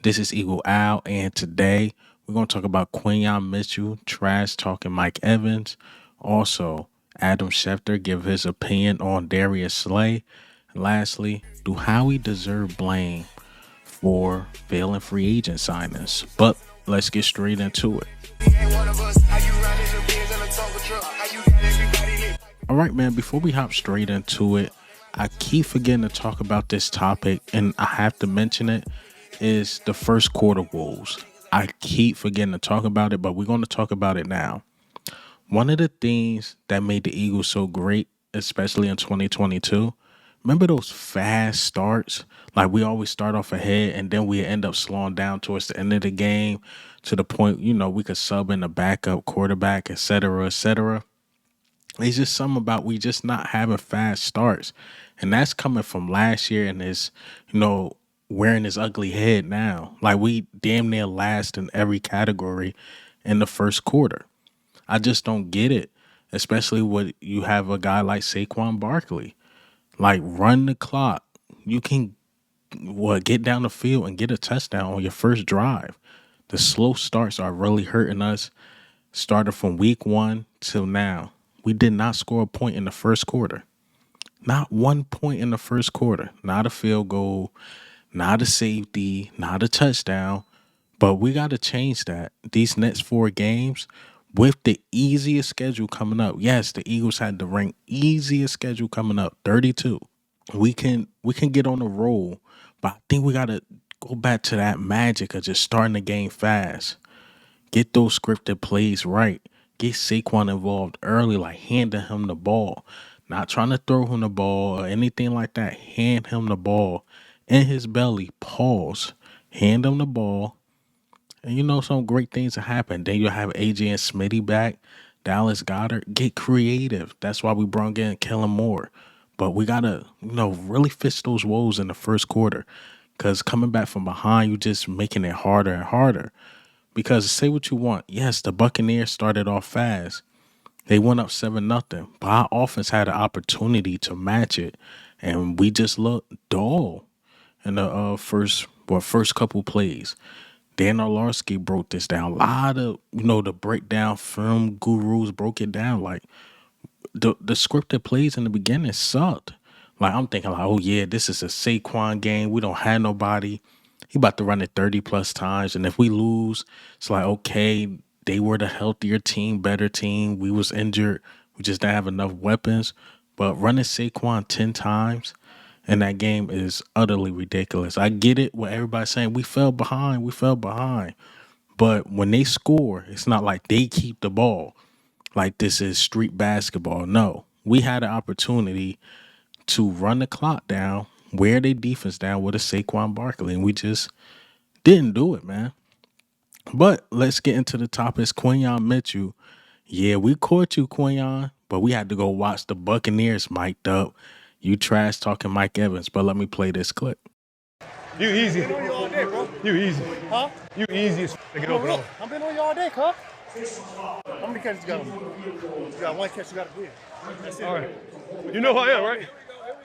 This is Eagle Al, and today we're going to talk about Quinyon Trash talking Mike Evans. Also, Adam Schefter give his opinion on Darius Slay. And lastly, do Howie deserve blame for failing free agent signings? But let's get straight into it. All right, man, before we hop straight into it, I keep forgetting to talk about this topic, and I have to mention it, is the first quarter woes. I keep forgetting to talk about it, but we're going to talk about it now. One of the things that made the Eagles so great, especially in 2022, remember those fast starts? Like we always start off ahead and then we end up slowing down towards the end of the game to the point, we could sub in a backup quarterback, et cetera, et cetera. It's just something about we just not having fast starts. And that's coming from last year and is, wearing his ugly head now. Like we damn near last in every category in the first quarter. I just don't get it. Especially when you have a guy like Saquon Barkley. Like run the clock. You can get down the field and get a touchdown on your first drive. The slow starts are really hurting us. Started from week 1 till now. We did not score a point in the first quarter. Not 1 point in the first quarter. Not a field goal, not a safety, not a touchdown. But we got to change that. These next 4 games with the easiest schedule coming up. Yes, the Eagles had the ranked easiest schedule coming up, 32. We can get on the roll, but I think we got to go back to that magic of just starting the game fast. Get those scripted plays right. Get Saquon involved early, like handing him the ball. Not trying to throw him the ball or anything like that. Hand him the ball in his belly. Pause. Hand him the ball. And some great things will happen. Then you'll have AJ and Smitty back. Dallas Goddard. Get creative. That's why we brought in Kellen Moore. But we got to, really fix those woes in the first quarter. Because coming back from behind, you just making it harder and harder. Because say what you want. Yes, the Buccaneers started off fast. They went up 7-0. But our offense had an opportunity to match it. And we just looked dull in the first couple plays. Dan Orlovsky broke this down. A lot of, the breakdown film gurus broke it down. Like the scripted plays in the beginning sucked. Like I'm thinking like, oh yeah, this is a Saquon game. We don't have nobody. He about to run it 30 plus times. And if we lose, it's like, okay, they were the healthier team, better team. We was injured. We just didn't have enough weapons. But running Saquon 10 times in that game is utterly ridiculous. I get it what everybody's saying. We fell behind. But when they score, it's not like they keep the ball like this is street basketball. No, we had an opportunity to run the clock down, wear their defense down with a Saquon Barkley, and we just didn't do it, man. But let's get into the topics. Quinyon Mitchell. Yeah, we caught you, Quinyon, but we had to go watch the Buccaneers mic'd up. You trash talking Mike Evans, but let me play this clip. You easy. Been on you all day, bro. You easy. Huh? You easy as to get Bro, open look, on. I've been on you all day, cuz. How many catches you got on me? You got one catch, you got to win. That's it. All right. You know who I am, right?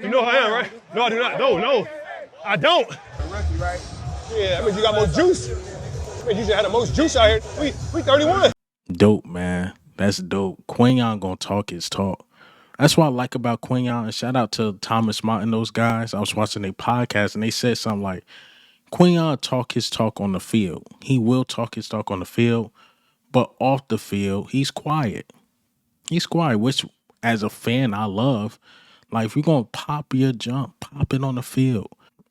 You know who I am, right? No, I do not. No. I don't. Rookie, right? Yeah, that means you got more juice. That means you should have the most juice out here. We 31. Dope, man. That's dope. Quinyon gonna talk his talk. That's what I like about Quinyon. And shout out to Thomas Martin, those guys. I was watching their podcast and they said something like, Quinyon talk his talk on the field. He will talk his talk on the field, but off the field, he's quiet. He's quiet, which as a fan, I love. Like, if you're going to pop your jump, pop it on the field.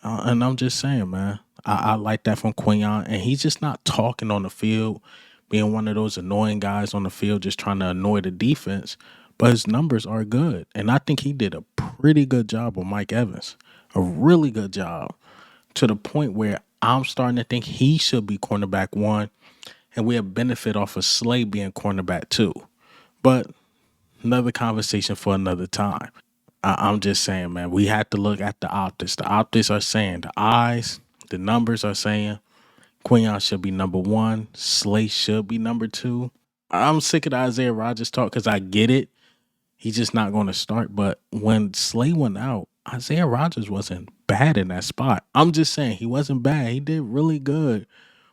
And I'm just saying, man, I like that from Quinyon. And he's just not talking on the field, being one of those annoying guys on the field, just trying to annoy the defense. But his numbers are good. And I think he did a pretty good job with Mike Evans. A really good job. To the point where I'm starting to think he should be cornerback 1. And we have benefit off of Slay being cornerback 2. But another conversation for another time. I'm just saying, man, we had to look at the optics. The optics are saying, the eyes, the numbers are saying Quinyon should be number 1. Slay should be number 2. I'm sick of the Isaiah Rodgers talk because I get it. He's just not going to start. But when Slay went out, Isaiah Rogers wasn't bad in that spot. I'm just saying he wasn't bad. He did really good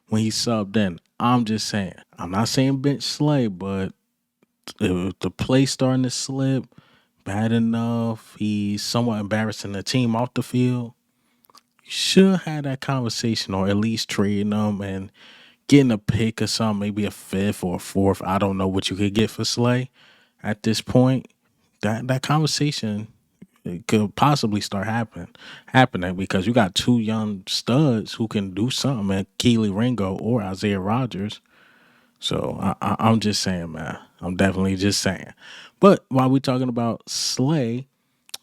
when he subbed in. I'm just saying. I'm not saying bench Slay, but if the play starting to slip bad enough, he's somewhat embarrassing the team off the field. You should have that conversation, or at least trading them and getting a pick or something, maybe a fifth or a fourth. I don't know what you could get for Slay at this point. That conversation, it could possibly start happening because you got two young studs who can do something, at Keely Ringo or Isaiah Rogers. So I'm just saying, man. I'm definitely just saying. But while we're talking about Slay,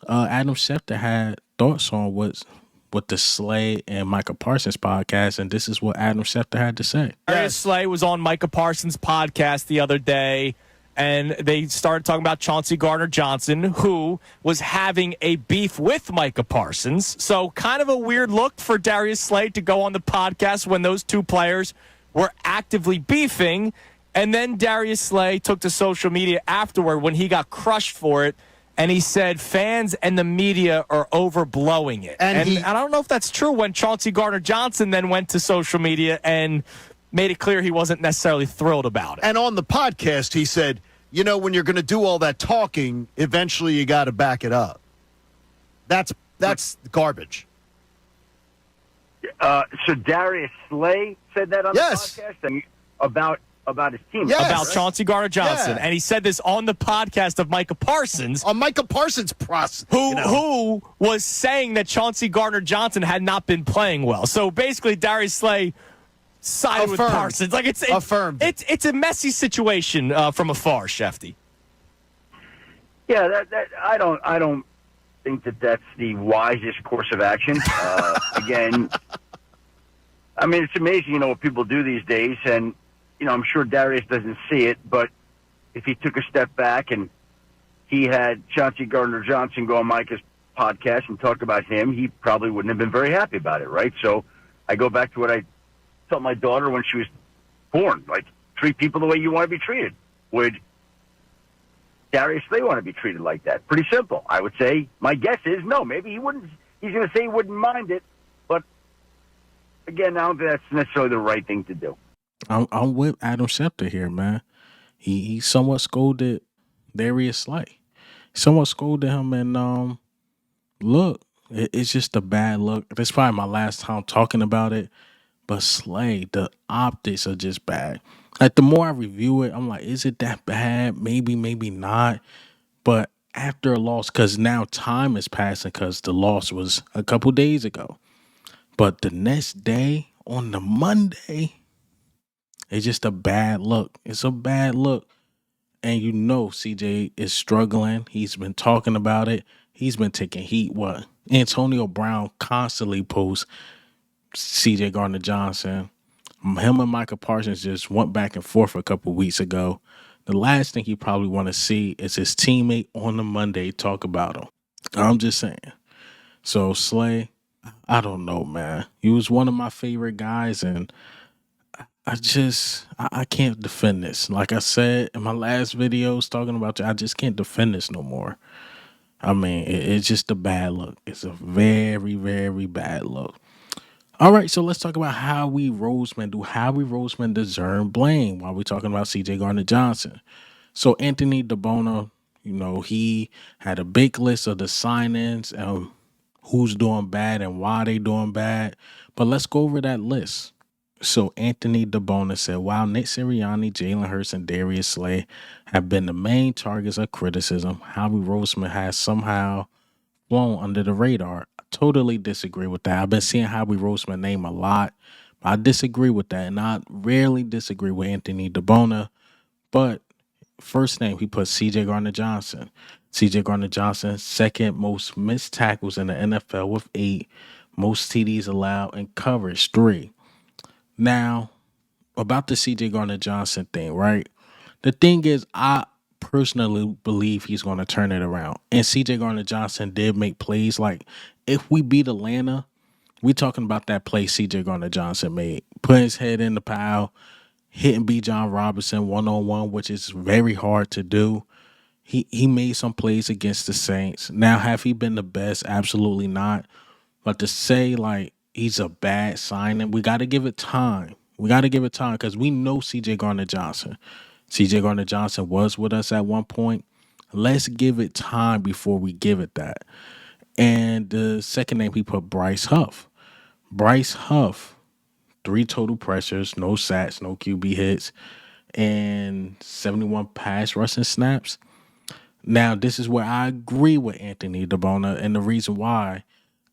Adam Schefter had thoughts on what the Slay and Micah Parsons podcast, and this is what Adam Schefter had to say. Darius Slay was on Micah Parsons' podcast the other day, and they started talking about Chauncey Gardner-Johnson, who was having a beef with Micah Parsons. So kind of a weird look for Darius Slay to go on the podcast when those two players were actively beefing. And then Darius Slay took to social media afterward when he got crushed for it, and he said fans and the media are overblowing it. And I don't know if that's true when Chauncey Gardner-Johnson then went to social media and made it clear he wasn't necessarily thrilled about it. And on the podcast, he said, you know, when you're going to do all that talking, eventually you got to back it up. That's garbage. So Darius Slay said that on the podcast? I mean, about his team. Yes. About Chauncey Gardner-Johnson. Yeah. And he said this on the podcast of Micah Parsons. On Micah Parsons' process. Who was saying that Chauncey Gardner-Johnson had not been playing well. So basically, Darius Slay sided with Parsons. Like it's affirmed. It's a messy situation from afar, Shefty. Yeah, I don't think that's the wisest course of action. Again, I mean, it's amazing, what people do these days, and I'm sure Darius doesn't see it, but if he took a step back and he had Chauncey Gardner-Johnson go on Micah's podcast and talk about him, he probably wouldn't have been very happy about it, right? So I go back to what I told my daughter when she was born, like, treat people the way you want to be treated. Would Darius Slay want to be treated like that? Pretty simple. I would say, my guess is no. Maybe he wouldn't. He's going to say he wouldn't mind it, but again, I don't think that's necessarily the right thing to do. I'm with Adam Schefter here, man. He somewhat scolded Darius Slay. Somewhat scolded him, and look, it's just a bad look. This is probably my last time talking about it, but Slay, the optics are just bad. Like, the more I review it, I'm like, is it that bad? Maybe, maybe not. But after a loss, because now time is passing, because the loss was a couple days ago. But the next day, on the Monday, it's just a bad look. It's a bad look. And CJ is struggling. He's been talking about it. He's been taking heat. What? Antonio Brown constantly posts CJ Gardner-Johnson. Him and Micah Parsons just went back and forth a couple weeks ago. The last thing he probably want to see is his teammate on the Monday talk about him. I'm just saying. So Slay, I don't know, man. He was one of my favorite guys, and I can't defend this. Like I said in my last videos talking about you, I just can't defend this no more. I mean, it's just a bad look. It's a very, very bad look. All right, so let's talk about Howie Roseman. Do Howie Roseman deserve blame while we're talking about CJ Gardner-Johnson? So Anthony DeBona, he had a big list of the sign-ins, who's doing bad and why they doing bad. But let's go over that list. So Anthony DeBona said, while Nick Sirianni, Jalen Hurts, and Darius Slay have been the main targets of criticism, Howie Roseman has somehow flown under the radar. I totally disagree with that. I've been seeing Howie Roseman name a lot. But I disagree with that, and I rarely disagree with Anthony DeBona. But first name, he put CJ Gardner-Johnson. CJ Gardner-Johnson, second most missed tackles in the NFL with 8, most TDs allowed, and coverage 3. Now, about the CJ Gardner-Johnson thing, right? The thing is, I personally believe he's going to turn it around. And CJ Gardner-Johnson did make plays. Like, if we beat Atlanta, we talking about that play CJ Gardner-Johnson made. Putting his head in the pile, hitting B. John Robinson one-on-one, which is very hard to do. He made some plays against the Saints. Now, have he been the best? Absolutely not. But to say like he's a bad signing, we got to give it time. We got to give it time because we know C.J. Gardner-Johnson. C.J. Gardner-Johnson was with us at one point. Let's give it time before we give it that. And the second name he put Bryce Huff. Bryce Huff, 3 total pressures, no sacks, no QB hits, and 71 pass rushing snaps. Now, this is where I agree with Anthony DeBona, and the reason why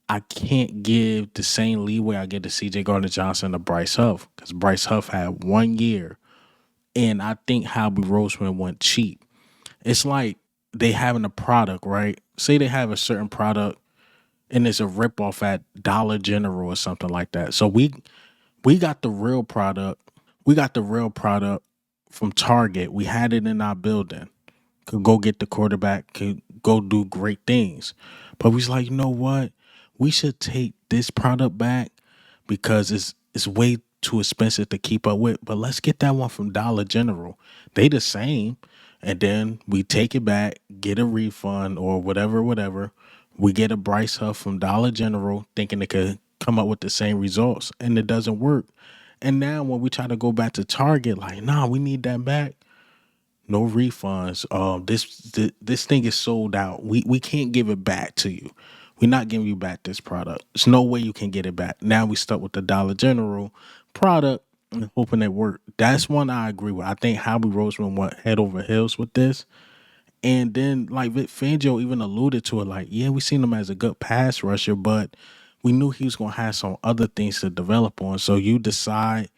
I can't give the same leeway I give to C.J. Gardner-Johnson to Bryce Huff, because Bryce Huff had 1 year, and I think Howie Roseman went cheap. It's like they having a product, right? Say they have a certain product, and it's a ripoff at Dollar General or something like that. So we got the real product. We got the real product from Target. We had it in our building. Could go get the quarterback, could go do great things. But we was like, you know what? We should take this product back because it's way too expensive to keep up with. But let's get that one from Dollar General. They the same. And then we take it back, get a refund or whatever. We get a Bryce Huff from Dollar General thinking it could come up with the same results. And it doesn't work. And now when we try to go back to Target, like, nah, we need that back. No refunds. This thing is sold out. We can't give it back to you. We're not giving you back this product. There's no way you can get it back. Now we stuck with the Dollar General product and hoping it worked. That's one I agree with. I think Howie Roseman went head over heels with this. And then like Vic Fangio even alluded to it, like, yeah, we seen him as a good pass rusher, but we knew he was gonna have some other things to develop on. So you decide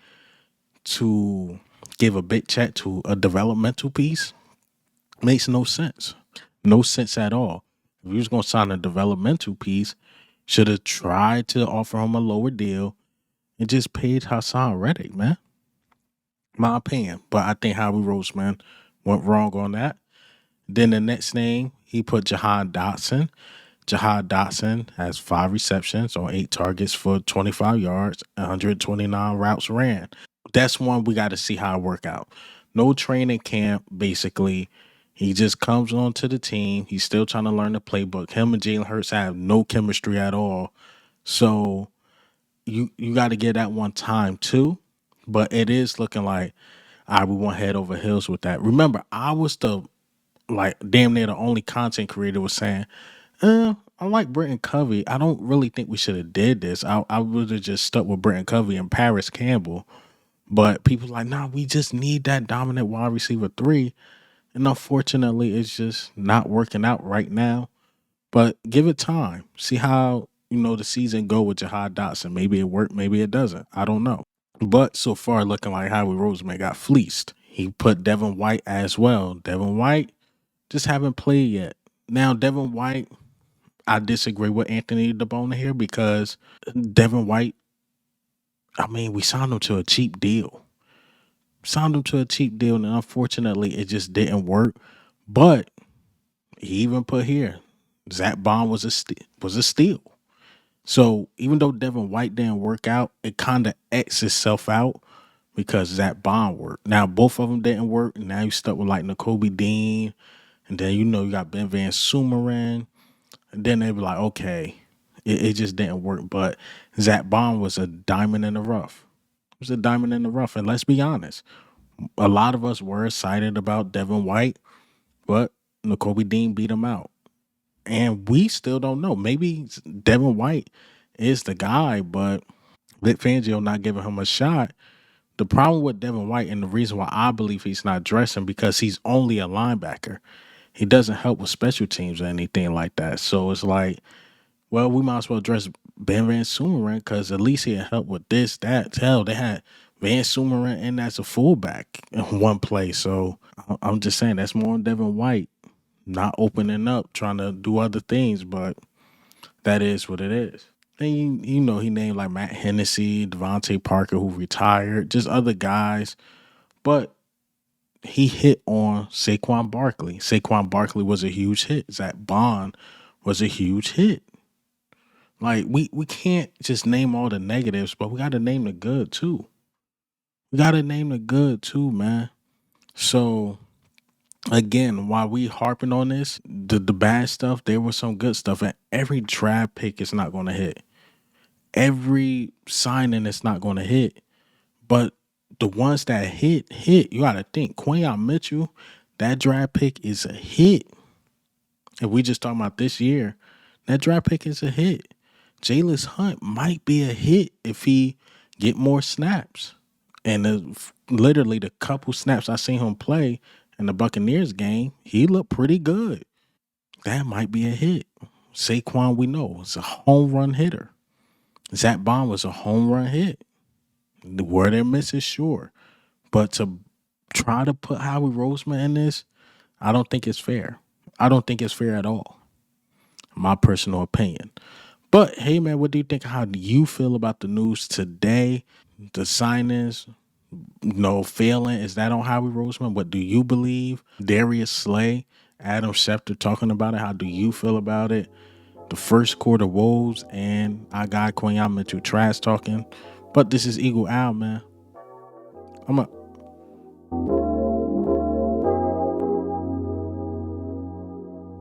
to give a big check to a developmental piece makes no sense. No sense at all. If you was gonna sign a developmental piece, should have tried to offer him a lower deal and just paid Hassan Reddick, man. My opinion. But I think Howie Roseman went wrong on that. Then the next name, he put Jahan Dotson. Jahan Dotson has 5 receptions on 8 targets for 25 yards, 129 routes ran. That's one we got to see how it work out. No training camp, basically. He just comes onto the team. He's still trying to learn the playbook. Him and Jalen Hurts have no chemistry at all. So you got to get that one time too. But it is looking like we want head over heels with that. Remember, I was damn near the only content creator was saying, I like Britton Covey. I don't really think we should have did this. I would have just stuck with Britton Covey and Paris Campbell. But people like, nah, we just need that dominant wide receiver 3. And unfortunately, it's just not working out right now. But give it time. See how, the season go with Jahan Dotson. Maybe it worked, maybe it doesn't. I don't know. But so far, looking like Howie Roseman got fleeced. He put Devin White as well. Devin White just haven't played yet. Now, Devin White, I disagree with Anthony DeBona here because Devin White, we signed him to a cheap deal. And unfortunately, it just didn't work. But he even put here, Zach Bond was a steal. So even though Devin White didn't work out, it kind of X itself out because Zach Bond worked. Now both of them didn't work. Now you stuck with like Nakobe Dean, and then you got Ben Van Sumeren, and then they be like, okay, it just didn't work. But Zach Bond was a diamond in the rough. And let's be honest, a lot of us were excited about Devin White, but Nakobe Dean beat him out. And we still don't know. Maybe Devin White is the guy, but Vic Fangio not giving him a shot. The problem with Devin White, and the reason why I believe he's not dressing, because he's only a linebacker. He doesn't help with special teams or anything like that. So it's like, well, we might as well dress Ben Van Sumeren because at least he'll help with this, that. Hell, they had Van Sumeren in as a fullback in one play. So I'm just saying that's more on Devin White. Not opening up, trying to do other things, but that is what it is. And he named like Matt Hennessy, Devontae Parker, who retired, just other guys. But he hit on Saquon Barkley. Saquon Barkley was a huge hit. Zach Bond was a huge hit. Like, we can't just name all the negatives, but we got to name the good too. Man. So again, while we harping on this, the bad stuff, there was some good stuff, and every draft pick is not going to hit. Every signing is not going to hit, but the ones that hit. You got to think, Quinyon Mitchell, that draft pick is a hit. If we just talking about this year, that draft pick is a hit. Jalis Hunt might be a hit if he get more snaps. And literally the couple snaps I seen him play in the Buccaneers game, he looked pretty good. That might be a hit. Saquon, we know, is a home run hitter. Zach Bond was a home run hit. Where they're missing, sure. But to try to put Howie Roseman in this, I don't think it's fair. I don't think it's fair at all. My personal opinion. But hey, man, what do you think? How do you feel about the news today? The signings, failing. Is that on Howie Roseman? What do you believe? Darius Slay, Adam Schefter talking about it. How do you feel about it? The first quarter woes, and I got Quinyon Trash talking. But this is Eagle Owl, man. I'm a